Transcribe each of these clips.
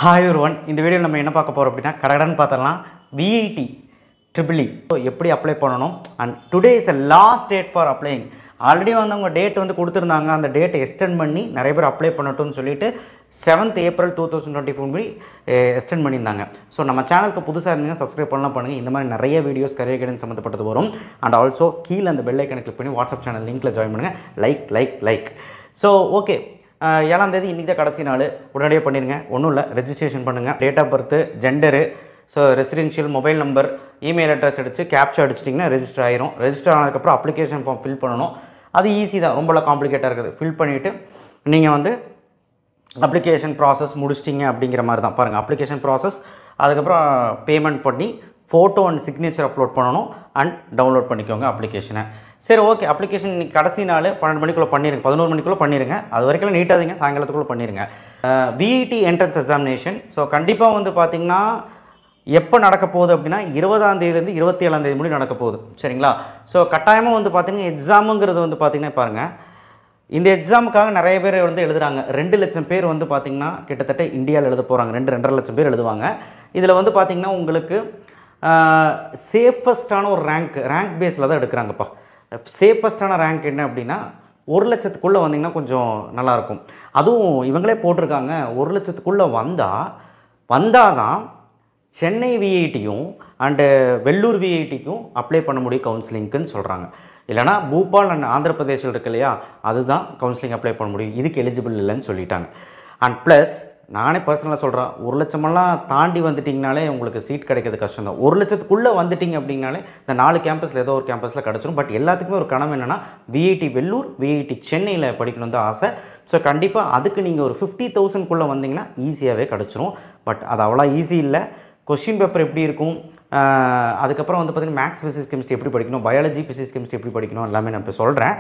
Hi everyone, இந்த வீடியோவில் நம்ம என்ன பார்க்க போகிறோம் அப்படின்னா கடகடன்னு பார்த்தரலாம் VIT EEE எப்படி அப்ளை பண்ணணும் and today is the last date for applying. Already வந்து அவங்க டேட் வந்து கொடுத்துருந்தாங்க, அந்த டேட்டை எக்ஸ்டெண்ட் பண்ணி நிறைய பேர் அப்ளை பண்ணட்டும்னு சொல்லிட்டு 7th April 2024 எக்ஸ்டெண்ட் பண்ணியிருந்தாங்க. ஸோ நம்ம சேனலுக்கு புதுசாக இருந்தீங்கன்னா சப்ஸ்கிரைப் பண்ணலாம் பண்ணுங்கள். இந்த மாதிரி நிறைய வீடியோஸ் கரியர் கைடன்ஸ் சம்மந்தப்பட்டது வரும். அண்ட் ஆல்சோ கீழே அந்த பெல் ஐக்கனை கிளிக் பண்ணி வாட்ஸ்அப் சேனல் லிங்க்கில் ஜாயின் பண்ணுங்கள். லைக் ஸோ ஓகே, 7ஆம் தேதி இன்றைக்கி தான் கடைசி நாள். உடனடியாக பண்ணிடுங்க. ஒன்றும் இல்லை, ரெஜிஸ்ட்ரேஷன் பண்ணுங்கள். Date of birth, gender, so residential, mobile number, email address அடித்து கேப்சா அடிச்சிட்டிங்கன்னா ரெஜிஸ்டர் ஆயிரும். ரெஜிஸ்டர் ஆனதுக்கப்புறம் அப்ளிகேஷன் ஃபார்ம் ஃபில் பண்ணணும். அது ஈஸி தான், ரொம்பலாம் காம்ப்ளிகேட்டாக இருக்குது. ஃபில் பண்ணிவிட்டு நீங்கள் வந்து அப்ளிகேஷன் ப்ராசஸ் முடிச்சிட்டிங்க அப்படிங்கிற மாதிரி தான். பாருங்கள், அப்ளிகேஷன் ப்ராசஸ், அதுக்கப்புறம் பேமெண்ட் பண்ணி ஃபோட்டோ அண்ட் சிக்னேச்சர் அப்லோட் பண்ணணும் அண்ட் டவுன்லோட் பண்ணிக்கோங்க அப்ளிகேஷனை. சரி ஓகே, அப்ளிகேஷன் இன்றைக்கி கடைசி நாள் 12 மணிக்குள்ளே பண்ணிடுங்க, 11 மணிக்குள்ளே பண்ணிடுங்க. அது வரைக்கும் நீட்டாதீங்க, சாயங்காலத்துக்குள்ளே பண்ணிடுங்க. VIT என்ட்ரன்ஸ் எக்ஸாமினேஷன் ஸோ கண்டிப்பாக வந்து பார்த்திங்கன்னா எப்போ நடக்க போகுது அப்படின்னா 20ஆம் தேதியிலேருந்து 27ஆம் தேதி முடியும் நடக்க போகுது. சரிங்களா? ஸோ கட்டாயமாக வந்து பார்த்திங்கன்னா எக்ஸாமுங்கிறது வந்து பார்த்திங்கன்னா பாருங்கள், இந்த எக்ஸாமுக்காக நிறைய பேர் வந்து எழுதுகிறாங்க. 2 லட்சம் பேர் வந்து பார்த்திங்கன்னா கிட்டத்தட்ட இந்தியாவில் எழுத போகிறாங்க. 2.5 லட்சம் பேர் எழுதுவாங்க. இதில் வந்து பார்த்திங்கன்னா உங்களுக்கு சேஃபஸ்டான ஒரு ரேங்க் பேஸில் தான் எடுக்கிறாங்கப்பா. சேஃபஸ்டான ரேங்க் என்ன அப்படின்னா 1 லட்சத்துக்குள்ளே வந்திங்கன்னா கொஞ்சம் நல்லாயிருக்கும். அதுவும் இவங்களே போட்டிருக்காங்க, 1 லட்சத்துக்குள்ளே வந்தால் தான் சென்னை VITயும் அண்டு வெள்ளூர் VITக்கும் அப்ளை பண்ண முடியும் கவுன்சிலிங்க்குன்னு சொல்கிறாங்க. இல்லைனா பூபால் அண்ட் ஆந்திர பிரதேசில் இருக்கு இல்லையா, அதுதான் கவுன்சிலிங் அப்ளை பண்ண முடியும். இதுக்கு எலிஜிபிள் இல்லைன்னு சொல்லிட்டாங்க. அண்ட் ப்ளஸ் நானே பர்சனலாக சொல்கிறேன், 1 லட்சமெல்லாம் தாண்டி வந்துட்டிங்கனாலே உங்களுக்கு சீட் கிடைக்கிறது கஷ்டம் தான். 1 லட்சத்துக்குள்ளே வந்துட்டிங்க அப்படின்னாலே இந்த 4 கேம்பஸில் ஏதோ ஒரு கேம்பஸில் கிடச்சிரும். பட் எல்லாத்துக்குமே ஒரு கனவு என்னென்னா VIT வெள்ளூர், VIT சென்னையில் படிக்கணும் தான் ஆசை. ஸோ கண்டிப்பாக அதுக்கு நீங்கள் ஒரு 50,000க்குள்ளே வந்தீங்கன்னா ஈஸியாகவே கிடச்சிரும். பட் அது அவ்வளோ ஈஸி இல்லை. கொஸ்டின் பேப்பர் எப்படி இருக்கும், அதுக்கப்புறம் வந்து பார்த்திங்கன்னா மேக்ஸ், ஃபிசிக்ஸ், கெமிஸ்ட்ரி எப்படி படிக்கணும், பயாலஜி, ஃபிசிக்ஸ், கெமிஸ்ட்ரி எப்படி படிக்கணும் எல்லாமே நான் இப்போ சொல்கிறேன்.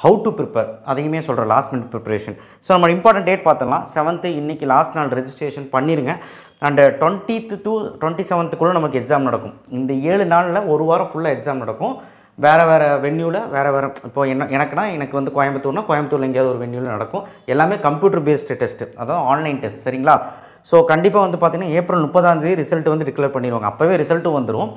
ஹவு டு ப்ரிப்பேர் அதையுமே சொல்கிறேன், லாஸ்ட் மினிட் ப்ரிப்பரேஷன். ஸோ நம்ம இம்பார்ட்டன்ட் டேட் பார்த்துலாம். 7th இன்றைக்கி லாஸ்ட் நாள், ரெஜிஸ்ட்ரேஷன் பண்ணிடுங்க. அண்ட் 20th to 27th நமக்கு எக்ஸாம் நடக்கும். இந்த 7 நாளில் ஒரு வாரம் ஃபுல்லாக எக்ஸாம் நடக்கும். வேறு வென்யூவில் வேறு இப்போ எனக்கு வந்து கோயம்புத்தூரில் எங்கேயாவது ஒரு வென்யூவில் நடக்கும். எல்லாமே கம்ப்யூட்டர் பேஸ்டு டெஸ்ட்டு, அதாவது ஆன்லைன் டெஸ்ட். சரிங்களா? ஸோ கண்டிப்பாக வந்து பார்த்திங்கன்னா April 30ஆம் தேதி ரிசல்ட் வந்து டிக்ளேர் பண்ணிடுவாங்க. அப்போவே ரிசல்ட்டும் வந்துடும்.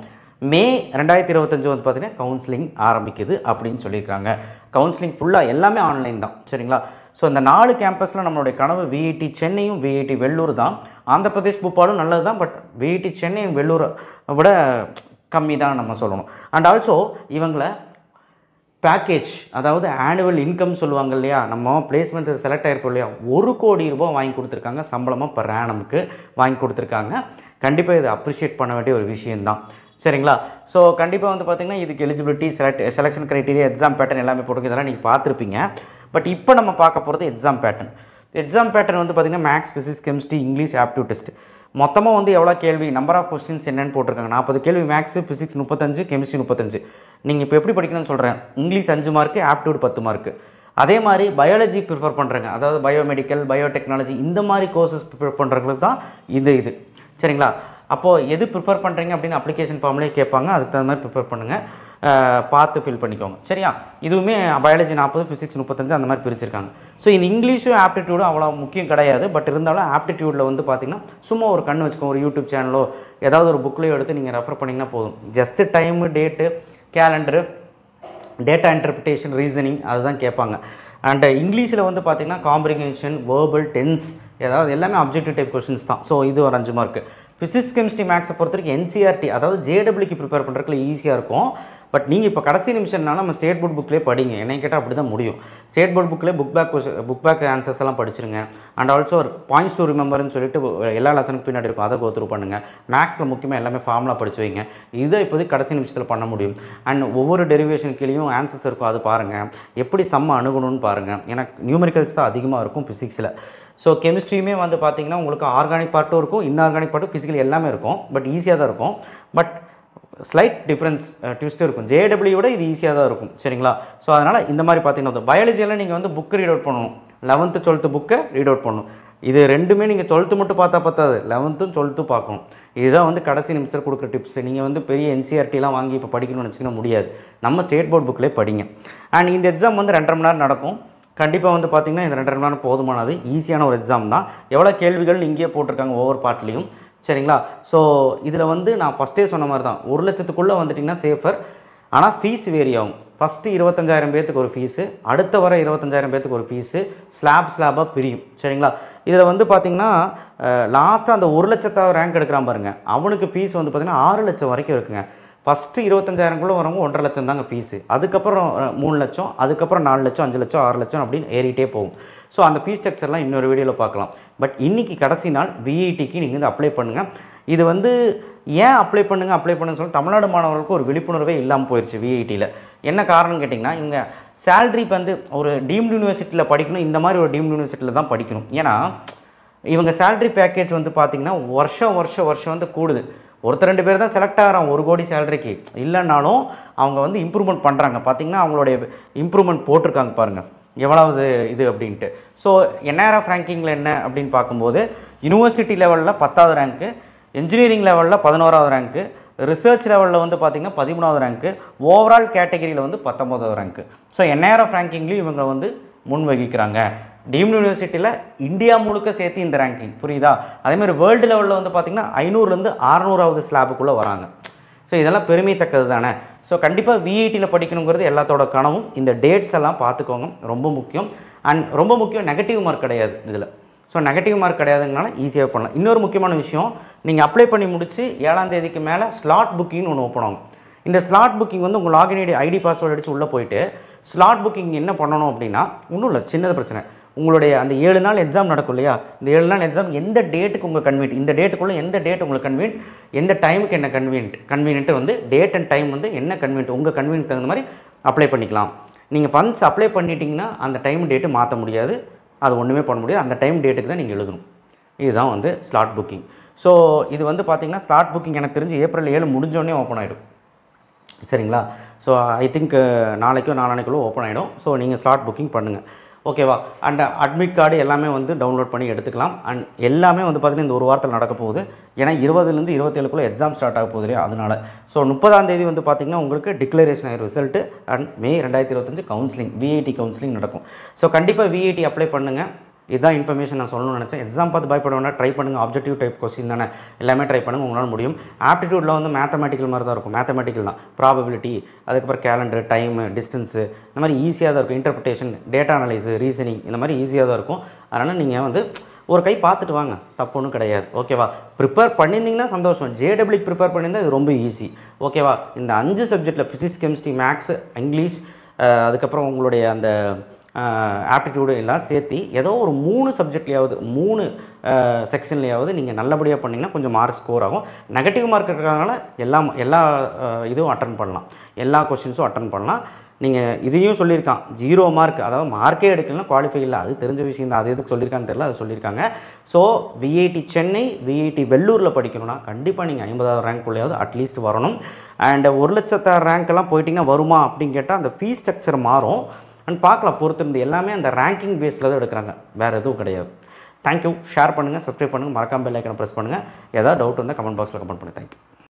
May 2025 வந்து பார்த்திங்கன்னா கவுன்சிலிங் ஆரம்பிக்குது அப்படின்னு சொல்லியிருக்காங்க. கவுன்சிலிங் ஃபுல்லாக எல்லாமே ஆன்லைன் தான். சரிங்களா? ஸோ இந்த 4 கேம்பஸில் நம்மளுடைய கனவு VIT சென்னையும் VIT வெள்ளூர் தான். ஆந்திர பிரதேஷ் பூபாலும் நல்லது தான். பட் VIT சென்னையும் வெள்ளூரை விட கம்மி தான் நம்ம சொல்லணும். அண்ட் ஆல்சோ இவங்களை பேக்கேஜ், அதாவது ஆனுவல் இன்கம் சொல்லுவாங்க இல்லையா, நம்ம பிளேஸ்மெண்ட்ஸ் செலக்ட் ஆகிருப்போம் இல்லையா, 1 கோடி ரூபாய் வாங்கி கொடுத்துருக்காங்க சம்பளமாக பர் ஆனமுக்கு வாங்கி கொடுத்துருக்காங்க. கண்டிப்பாக இதை அப்ரிஷியேட் பண்ண வேண்டிய ஒரு விஷயந்தான். சரிங்களா? ஸோ கண்டிப்பாக வந்து பார்த்திங்கன்னா இதுக்கு eligibility, selection criteria, exam pattern எல்லாமே போட்டுருக்கு. இதெல்லாம் நீங்கள் பார்த்துருப்பீங்க. பட் இப்போ நம்ம பார்க்க போகிறது எக்ஸாம் பேட்டர்ன். எக்ஸாம் பேட்டர்ன் வந்து பார்த்திங்கன்னா maths, physics, chemistry, English, aptitude test. மொத்தமாக வந்து எவ்வளோ கேள்வி, நம்பர் ஆஃப் கொஸ்டின்ஸ் என்னென்னு போட்டிருக்காங்க. 40 கேள்வி மேக்ஸ், ஃபிசிக்ஸ் 35, கெமிஸ்ட்ரி 35. நீங்கள் இப்போ எப்படி படிக்கணும்னு சொல்கிறேன், இங்கிலீஷ் 5 மார்க்கு, ஆப்டிடியூட் 10 மார்க்கு. அதே மாதிரி பயாலஜி ப்ரிஃபர் பண்ணுறேங்க, அதாவது பயோமெடிக்கல், பயோடெக்னாலஜி இந்த மாதிரி கோர்சஸ் ப்ரிப்பேர் பண்ணுறவங்களுக்கு தான் இது. சரிங்களா? அப்போது எது ப்ரிப்பேர் பண்ணுறீங்க அப்படின்னு அப்ளிகேஷன் ஃபார்ம்லேயே கேட்பாங்க. அதுக்கு தகுந்த மாதிரி ப்ரிப்பேர் பண்ணுங்கள், பார்த்து ஃபில் பண்ணிக்கோங்க. சரியா? இதுவுமே பயாலஜி 40, ஃபிசிக்ஸ் 35 அந்த மாதிரி பிரிச்சிருக்காங்க. ஸோ இந்த இங்கிலீஷும் ஆப்டிடியூடும் அவ்வளோ முக்கியம் கிடையாது. பட் இருந்தாலும் ஆப்டிடியூடில் வந்து பார்த்திங்கன்னா சும்மா ஒரு கண் வச்சுக்கோங்க. ஒரு யூடியூப் சேனலோ ஏதாவது ஒரு புக்லேயோ எடுத்து நீங்கள் ரெஃபர் பண்ணிங்கன்னா போதும். Just time, date, calendar, data interpretation, reasoning அதுதான் கேட்பாங்க. அண்ட் இங்கிலீஷில் வந்து பார்த்திங்கன்னா காம்ப்ரிஹென்ஷன், வேர்பல், டென்ஸ், ஏதாவது எல்லாமே அப்ஜெக்டிவ் டைப் கொஸ்டின்ஸ் தான். ஸோ இது ஒரு 5 மார்க்கு. ஃபிசிக்ஸ், கெமிஸ்ட்ரி, மேக்ஸை பொறுத்த வரைக்கும் NCERT, அதாவது JEEக்கு ப்ரிப்பேர் பண்ணுறதுக்கு ஈஸியாக இருக்கும். பட் நீங்கள் இப்போ கடைசி நிமிஷம்னால நம்ம ஸ்டேட் போர்ட் புக்லேயே படிங்க. என்னை கேட்டால் அப்படி தான் முடியும். ஸ்டேட் போர்ட் புக்கில் புக் பேக் ஆன்சர்ஸ் எல்லாம் படிச்சிருங்க. அண்ட் ஆல்சோ ஒரு பாயிண்ட்ஸ் டு ரிமெம்பர்னு சொல்லிட்டு எல்லா லெசனுக்கு பின்னாடி இருக்கும், அதை கோ த்ரூ பண்ணுங்கள். மேக்ஸில் முக்கியமாக எல்லாமே ஃபார்முலா படிச்சு வைங்க. இதை இப்போதைக்கு கடைசி நிமிஷத்தில் பண்ண முடியும். அண்ட் ஒவ்வொரு டெரிவேஷன் கீழேயும் ஆன்சர்ஸ் இருக்கும், அது பாருங்கள். எப்படி சம்ம அணுகணும்னு பாருங்கள். ஏன்னா நியூமெரிக்கல்ஸ் தான் அதிகமாக இருக்கும் ஃபிசிக்ஸில். ஸோ கெமிஸ்ட்ரியுமே வந்து பார்த்திங்கன்னா உங்களுக்கு ஆர்கானிக் பார்ட்டும் இருக்கும், இன்ஆர்கானிக் பார்ட்டும், ஃபிசிக்கல் எல்லாமே இருக்கும். பட் ஈஸியாக தான் இருக்கும். பட் ஸ்லைட் டிஃப்ரென்ஸ் ட்விஸ்ட் இருக்கும். JEE விட இது ஈஸியாக தான் இருக்கும். சரிங்களா? ஸோ அதனால் இந்த மாதிரி பார்த்திங்கன்னா பயாலஜியெல்லாம் நீங்கள் வந்து புக்கு ரீட் அவுட் பண்ணணும். 11th 12th புக்கை ரீட் அவுட் பண்ணணும். இது ரெண்டுமே நீங்கள் 12th மட்டும் பார்த்தா பத்தாது, 11th 12th பார்க்கணும். இதுதான் வந்து கடைசி நிமிஷத்தில் கொடுக்குற டிப்ஸ். நீங்கள் வந்து பெரிய NCERTலாம் வாங்கி இப்போ படிக்கணும்னு நினச்சிங்கன்னா முடியாது. நம்ம ஸ்டேட் போர்ட் புக்கிலே படிங்க. அண்ட் இந்த எக்ஸாம் வந்து 2.5 மணி நேரம் நடக்கும். கண்டிப்பாக வந்து பார்த்திங்கன்னா இந்த 2 மணி நேரம் போதுமானது. ஈஸியான ஒரு எக்ஸாம் தான். எவ்வளோ கேள்விகள் இங்கேயே போட்டிருக்காங்க ஒவ்வொரு பார்ட்லேயும். சரிங்களா? ஸோ இதில் வந்து நான் ஃபஸ்ட்டே சொன்ன மாதிரி தான் 1 லட்சத்துக்குள்ளே வந்துட்டிங்கன்னா சேஃபர். ஆனால் ஃபீஸ் வேரி ஆகும். ஃபஸ்ட்டு 25,000 பேர்த்துக்கு ஒரு ஃபீஸு, அடுத்த வர 25,000 பேர்த்துக்கு ஒரு ஃபீஸு, ஸ்லாபாக பிரியும். சரிங்களா? இதில் வந்து பார்த்திங்கன்னா லாஸ்ட்டாக அந்த 1 லட்சத்தாவது ரேங்க் எடுக்கிறான் பாருங்கள், அவனுக்கு ஃபீஸ் வந்து பார்த்திங்கன்னா 6 லட்சம் வரைக்கும் இருக்குங்க. ஃபஸ்ட்டு 25,000க்குள்ளே வரவங்க 1,50,000 லட்சம் தாங்க ஃபீஸு. அதுக்கப்புறம் 3 லட்சம், அதுக்கப்புறம் 4 லட்சம், 5 லட்சம், 6 லட்சம் அப்படின்னு ஏறிட்டே போகும். ஸோ அந்த ஃபீஸ் ஸ்ட்ரக்சர்லாம் இன்னொரு வீடியோவில் பார்க்கலாம். பட் இன்றைக்கி கடைசி நாள் விஐடிக்கு நீங்கள் வந்து அப்ளை பண்ணுங்கள். இது வந்து ஏன் அப்ளை பண்ணுன்னு சொல்லி தமிழ்நாடு மாணவர்களுக்கு ஒரு விழிப்புணர்வே இல்லாமல் போயிடுச்சு விஐடியில். என்ன காரணம்னு கேட்டிங்கன்னா, இவங்க சேலரி வந்து ஒரு டீம்டு யூனிவர்சிட்டியில் படிக்கணும், இந்த மாதிரி ஒரு டீம்டு யூனிவர்சிட்டியில் தான் படிக்கணும். ஏன்னா இவங்க சேலரி பேக்கேஜ் வந்து பார்த்திங்கன்னா வருஷம் வந்து கூடுது. ஒருத்தர் 2 பேர் தான் செலக்ட் ஆகிறான் 1 கோடி சேலரிக்கு. இல்லைனாலும் அவங்க வந்து இம்ப்ரூவ்மெண்ட் பண்ணுறாங்க. பார்த்திங்கன்னா அவங்களுடைய இம்ப்ரூவ்மெண்ட் போட்டிருக்காங்க பாருங்கள் எவ்வளவு இது அப்படின்ட்டு. ஸோ என்ஆர்எஃப் ரேங்கிங்கில் என்ன அப்படின்னு பார்க்கும்போது யூனிவர்சிட்டி லெவலில் 10வது ரேங்க்கு, இன்ஜினியரிங் லெவலில் 11வது ரேங்க்கு, ரிசர்ச் லெவலில் வந்து பார்த்திங்கன்னா 13வது ரேங்க்கு, ஓவரால் கேட்டகரியில் வந்து 19வது ரேங்க்கு. ஸோ என்ஆர்எஃப் ரேங்கிங்லேயும் இவங்க வந்து முன் வகிக்கிறாங்க. டீம்டு யூனிவர்சிட்டியில் இந்தியா முழுக்க சேர்த்து இந்த ரேங்கிங், புரியுதா? அதேமாதிரி வேர்ல்டு லெவலில் வந்து பார்த்திங்கன்னா 500லேருந்து 600வது ஸ்லாபுக்குள்ளே வராங்க. ஸோ இதெல்லாம் பெருமைத்தக்கது தானே. ஸோ கண்டிப்பாக விஐடியில் படிக்கணுங்கிறது எல்லாத்தோட கனவும். இந்த டேட்ஸ் எல்லாம் பார்த்துக்கோங்க, ரொம்ப முக்கியம். அண்ட் ரொம்ப முக்கியம், நெகட்டிவ் மார்க் கிடையாது இதில். ஸோ நெகட்டிவ் மார்க் கிடையாதுங்கனால ஈஸியாக பண்ணலாம். இன்னொரு முக்கியமான விஷயம், நீங்கள் அப்ளை பண்ணி முடிச்சு 7ஆம் தேதிக்கு மேலே ஸ்லாட் புக்கிங்னு ஒன்று ஓப்பன் ஆகும். இந்த ஸ்லாட் புக்கிங் வந்து உங்கள் லாகின் ஐடி பாஸ்வேர்டு அடித்து உள்ளே போயிட்டு ஸ்லாட் புக்கிங் என்ன பண்ணணும் அப்படின்னா, ஒன்றும் இல்லை, சின்னது பிரச்சனை. உங்களுடைய அந்த 7 நாள் எக்ஸாம் நடக்கும் இல்லையா, இந்த 7 நாள் எக்ஸாம் எந்த டேட்டுக்கு உங்கள் கன்வீனியன்ட், இந்த டேட்டுக்குள்ளே எந்த டேட் உங்களுக்கு கன்வீனியன்ட், எந்த டைமுக்கு என்ன கன்வீனியன்ட்டு வந்து டேட் அண்ட் டைம் வந்து என்ன கன்வீனியன்ட், உங்கள் கன்வீனியன்ட் தகுந்த மாதிரி அப்ளை பண்ணிக்கலாம். நீங்கள் ஃபண்ட்ஸ் அப்ளை பண்ணிட்டீங்கன்னா அந்த டைம் டேட்டு மாற்ற முடியாது, அது ஒன்றுமே பண்ண முடியாது. அந்த டைம் டேட்டுக்கு தான் நீங்கள் எழுதணும். இதுதான் வந்து ஸ்லாட் புக்கிங். ஸோ இது வந்து பார்த்திங்கன்னா ஸ்லாட் புக்கிங் எனக்கு தெரிஞ்சு ஏப்ரல் 7 முடிஞ்சோடனே ஓப்பன் ஆகிடும். சரிங்களா? ஸோ ஐ திங்க் நாளைக்கோ நாளானைக்குள்ளே ஓப்பன் ஆகிடும். ஸோ நீங்கள் ஸ்லாட் புக்கிங் பண்ணுங்கள், ஓகேவா? அண்ட் அட்மிட் கார்டு எல்லாமே வந்து டவுன்லோட் பண்ணி எடுத்துக்கலாம். அண்ட் எல்லாமே வந்து பார்த்திங்கன்னா இந்த ஒரு வாரத்தில் நடக்க போகுது. ஏன்னா 20லேருந்து 27க்குள்ளே எக்ஸாம் ஸ்டார்ட் ஆக போகுது இல்லையா, அதனால். ஸோ 30ஆம் தேதி வந்து பார்த்திங்கன்னா உங்களுக்கு டிக்ளரேஷன் ஆகிற result. And May 2025 counselling, VIT counselling நடக்கும். ஸோ கண்டிப்பாக விஐடி அப்ளை பண்ணுங்கள். இதுதான் இன்ஃபர்மேஷன் நான் சொல்லணும்னு நினச்சேன். எக்ஸாம் பார்த்து பயப்பட வேண்டாம், ட்ரை பண்ணுங்கள். ஆப்ஜெக்டிவ் டைப் கொஸ்டின் தானே, எல்லாமே ட்ரை பண்ணுங்கள், உங்களால் முடியும். ஆப்டிடியூடில் வந்து மேத்தமெட்டிக்கல் மாதிரி தான் இருக்கும். மேத்தமெட்டிக்கல் தான், ப்ராபபிலிட்டி, அதுக்கப்புறம் கேலண்டர், டைமு, டிஸ்டன்ஸு, இந்த மாதிரி ஈஸியாக தான் இருக்கும். இன்டர்பிரிட்டேஷன், டேட்டா அனலைஸு, ரீசனிங், இந்த மாதிரி ஈஸியாக தான் இருக்கும். அதனால் நீங்கள் வந்து ஒரு கை பார்த்துட்டு வாங்க, தப்பு ஒன்றும் கிடையாது, ஓகேவா? ப்ரிப்பேர் பண்ணியிருந்தீங்கன்னா சந்தோஷம். ஜேடபிள்யூ ப்ரிப்பேர் பண்ணியிருந்தால் இது ரொம்ப ஈஸி, ஓகேவா? இந்த 5 சப்ஜெக்டில் ஃபிசிக்ஸ், கெமிஸ்ட்ரி, மேக்ஸ், இங்கிலீஷ், அதுக்கப்புறம் உங்களுடைய அந்த ஆப்டிடியூடு எல்லாம் சேர்த்து ஏதோ ஒரு 3 சப்ஜெக்ட்லையாவது 3 செக்ஷன்லையாவது நீங்கள் நல்லபடியாக பண்ணிங்கன்னா கொஞ்சம் மார்க் ஸ்கோர் ஆகும். நெகட்டிவ் மார்க் இருக்கிறதுனால எல்லா இதுவும் அட்டன் பண்ணலாம், எல்லா கொஷின்ஸும் அட்டன் பண்ணலாம். நீங்கள் இதையும் சொல்லியிருக்கான் 0 மார்க், அதாவது மார்க்கே எடுக்கலன்னா குவாலிஃபை இல்லை, அது தெரிஞ்ச விஷயம் தான். அது எதுக்கு சொல்லியிருக்கான்னு தெரியல, அது சொல்லியிருக்காங்க. ஸோ விஐடி சென்னை, விஐடி வெள்ளூரில் படிக்கணும்னா கண்டிப்பாக நீங்கள் 50வது ரேங்க்குள்ளேயாவது அட்லீஸ்ட் வரணும். அண்ட் 1 லட்சத்தாறு ரேங்க்கெல்லாம் போயிட்டிங்கன்னா வருமா அப்படின்னு கேட்டால் அந்த ஃபீஸ் ஸ்ட்ரக்சர் மாறும். அண்ட் பார்க்கலாம், பொறுத்திருந்து. எல்லாமே அந்த ரேங்கிங் பேஸில் தான் எடுக்கிறாங்க, வேறு எதுவும் கிடையாது. தேங்க்யூ. ஷேர் பண்ணுங்கள், சப்ஸ்கிரைப் பண்ணுங்கள், மறக்காமல் பெல் ஐக்கனை ப்ரெஸ் பண்ணுங்கள். ஏதாவது டவுட் வந்தால் கமெண்ட் பாக்ஸில் கமெண்ட் பண்ணுங்கள். தேங்க்யூ.